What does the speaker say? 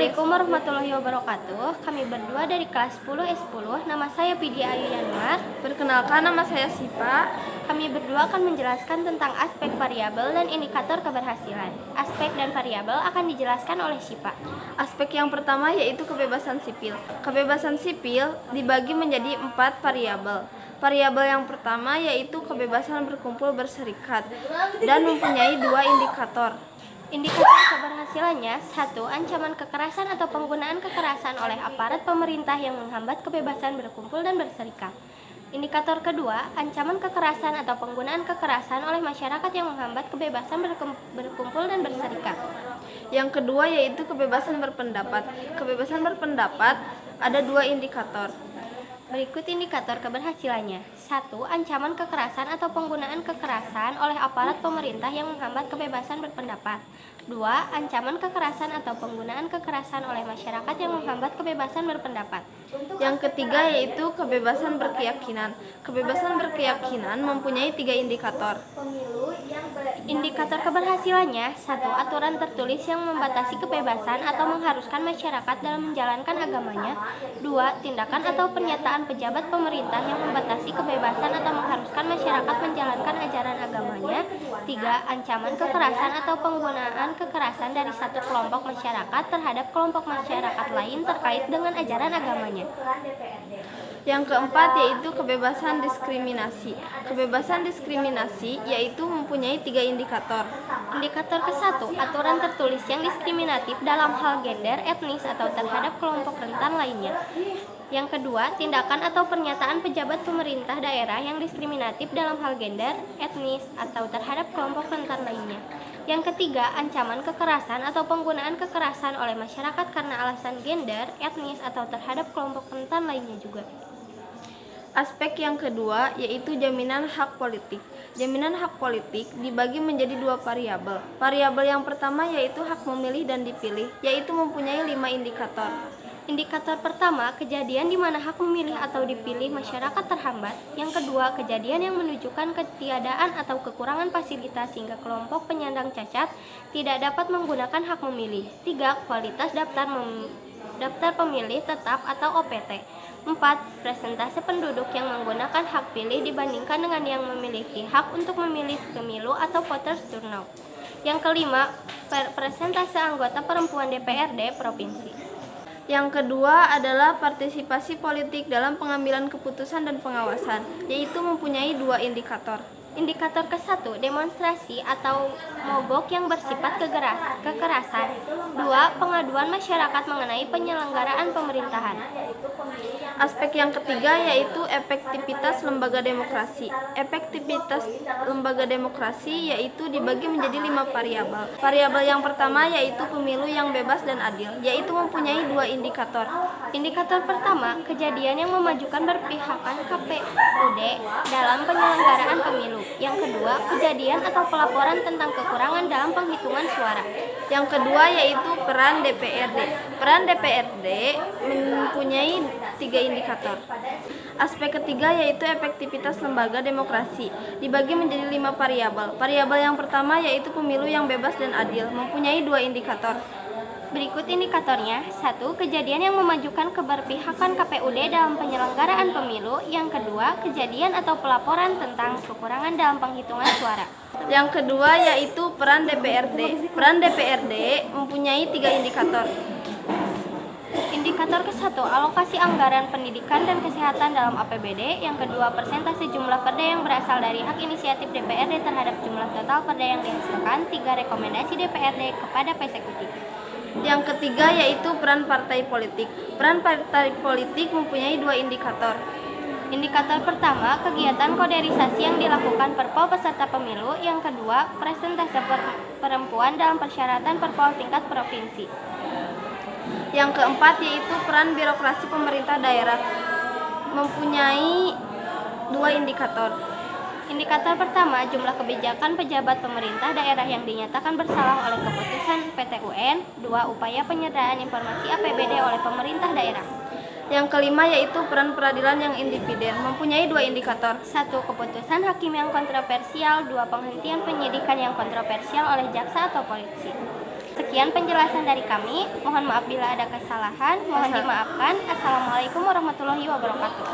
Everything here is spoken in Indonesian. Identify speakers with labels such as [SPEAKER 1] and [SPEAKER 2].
[SPEAKER 1] Assalamualaikum warahmatullahi wabarakatuh. Kami berdua dari kelas 10 S10. Nama saya Pidia Ayu Yanwar.
[SPEAKER 2] Perkenalkan, nama saya Sipa.
[SPEAKER 1] Kami berdua akan menjelaskan tentang aspek variabel dan indikator keberhasilan. Aspek dan variabel akan dijelaskan oleh Sipa.
[SPEAKER 2] Aspek yang pertama yaitu kebebasan sipil. Kebebasan sipil dibagi menjadi 4 variabel. Variabel yang pertama yaitu kebebasan berkumpul berserikat dan mempunyai 2 indikator.
[SPEAKER 1] Indikator keberhasilannya: 1. Ancaman kekerasan atau penggunaan kekerasan oleh aparat pemerintah yang menghambat kebebasan berkumpul dan berserikat. Indikator kedua, ancaman kekerasan atau penggunaan kekerasan oleh masyarakat yang menghambat kebebasan berkumpul dan berserikat.
[SPEAKER 2] Yang kedua yaitu kebebasan berpendapat. Kebebasan berpendapat ada 2 indikator.
[SPEAKER 1] Berikut indikator keberhasilannya. 1. Ancaman kekerasan atau penggunaan kekerasan oleh aparat pemerintah yang menghambat kebebasan berpendapat. 2. Ancaman kekerasan atau penggunaan kekerasan oleh masyarakat yang menghambat kebebasan berpendapat.
[SPEAKER 2] Yang ketiga yaitu kebebasan berkeyakinan. Kebebasan berkeyakinan mempunyai 3 indikator.
[SPEAKER 1] Indikator keberhasilannya: 1. Aturan tertulis yang membatasi kebebasan atau mengharuskan masyarakat dalam menjalankan agamanya. 2. Tindakan atau pernyataan pejabat pemerintah yang membatasi kebebasan atau mengharuskan masyarakat menjalankan ajaran agamanya. 3. Ancaman kekerasan atau penggunaan kekerasan dari satu kelompok masyarakat terhadap kelompok masyarakat lain terkait dengan ajaran agamanya.
[SPEAKER 2] Yang keempat yaitu kebebasan diskriminasi. Kebebasan diskriminasi yaitu mempunyai 3 indikator.
[SPEAKER 1] Indikator ke-1, aturan tertulis yang diskriminatif dalam hal gender, etnis, atau terhadap kelompok rentan lainnya. Yang kedua, tindakan atau pernyataan pejabat pemerintah daerah yang diskriminatif dalam hal gender, etnis, atau terhadap kelompok rentan lainnya. Yang ketiga, ancaman kekerasan atau penggunaan kekerasan oleh masyarakat karena alasan gender, etnis, atau terhadap kelompok rentan lainnya juga.
[SPEAKER 2] Aspek yang kedua yaitu jaminan hak politik. Jaminan hak politik dibagi menjadi 2 variabel. Variabel yang pertama yaitu hak memilih dan dipilih, yaitu mempunyai 5 indikator.
[SPEAKER 1] Indikator pertama, kejadian di mana hak memilih atau dipilih masyarakat terhambat. Yang kedua, kejadian yang menunjukkan ketiadaan atau kekurangan fasilitas sehingga kelompok penyandang cacat tidak dapat menggunakan hak memilih. 3. Kualitas daftar pemilih tetap atau OPT. 4. Presentase penduduk yang menggunakan hak pilih dibandingkan dengan yang memiliki hak untuk memilih pemilu atau voters turnout. Yang kelima, persentase anggota perempuan DPRD provinsi.
[SPEAKER 2] Yang kedua adalah partisipasi politik dalam pengambilan keputusan dan pengawasan, yaitu mempunyai 2 indikator.
[SPEAKER 1] Indikator ke-1, demonstrasi atau mogok yang bersifat kekerasan. 2. Pengaduan masyarakat mengenai penyelenggaraan pemerintahan.
[SPEAKER 2] Aspek yang ketiga yaitu efektivitas lembaga demokrasi. Efektivitas lembaga demokrasi yaitu dibagi menjadi 5 variabel. Variabel yang pertama yaitu pemilu yang bebas dan adil, yaitu mempunyai 2 indikator.
[SPEAKER 1] Indikator pertama, kejadian yang memajukan berpihakan KPUD dalam penyelenggaraan pemilu. Yang kedua, kejadian atau pelaporan tentang kekurangan dalam penghitungan suara.
[SPEAKER 2] Yang kedua yaitu peran DPRD. Peran DPRD mempunyai 3 indikator. Aspek ketiga yaitu efektivitas lembaga demokrasi, dibagi menjadi 5 variabel. Variabel yang pertama yaitu pemilu yang bebas dan adil, mempunyai 2 indikator.
[SPEAKER 1] Berikut indikatornya. 1. Kejadian yang memajukan keberpihakan KPUD dalam penyelenggaraan pemilu. Yang kedua, kejadian atau pelaporan tentang kekurangan dalam penghitungan suara.
[SPEAKER 2] Yang kedua yaitu peran DPRD. Peran DPRD mempunyai 3 indikator.
[SPEAKER 1] Indikator ke-1, alokasi anggaran pendidikan dan kesehatan dalam APBD. Yang kedua, persentase jumlah perda yang berasal dari hak inisiatif DPRD terhadap jumlah total perda yang dihasilkan. 3. Rekomendasi DPRD kepada eksekutif.
[SPEAKER 2] Yang ketiga yaitu peran partai politik. Peran partai politik mempunyai 2 indikator.
[SPEAKER 1] Indikator pertama, kegiatan koderisasi yang dilakukan Perpol peserta pemilu. Yang kedua, presentase perempuan dalam persyaratan Perpol tingkat provinsi.
[SPEAKER 2] Yang keempat yaitu peran birokrasi pemerintah daerah, mempunyai 2 indikator.
[SPEAKER 1] Indikator pertama, jumlah kebijakan pejabat pemerintah daerah yang dinyatakan bersalah oleh keputusan PT UN. 2. Upaya penyederhanaan informasi APBD oleh pemerintah daerah.
[SPEAKER 2] Yang kelima yaitu peran peradilan yang independen, mempunyai 2 indikator.
[SPEAKER 1] 1. Keputusan hakim yang kontroversial. 2. Penghentian penyidikan yang kontroversial oleh jaksa atau polisi. Sekian penjelasan dari kami. Mohon maaf bila ada kesalahan. Mohon dimaafkan. Assalamualaikum warahmatullahi wabarakatuh.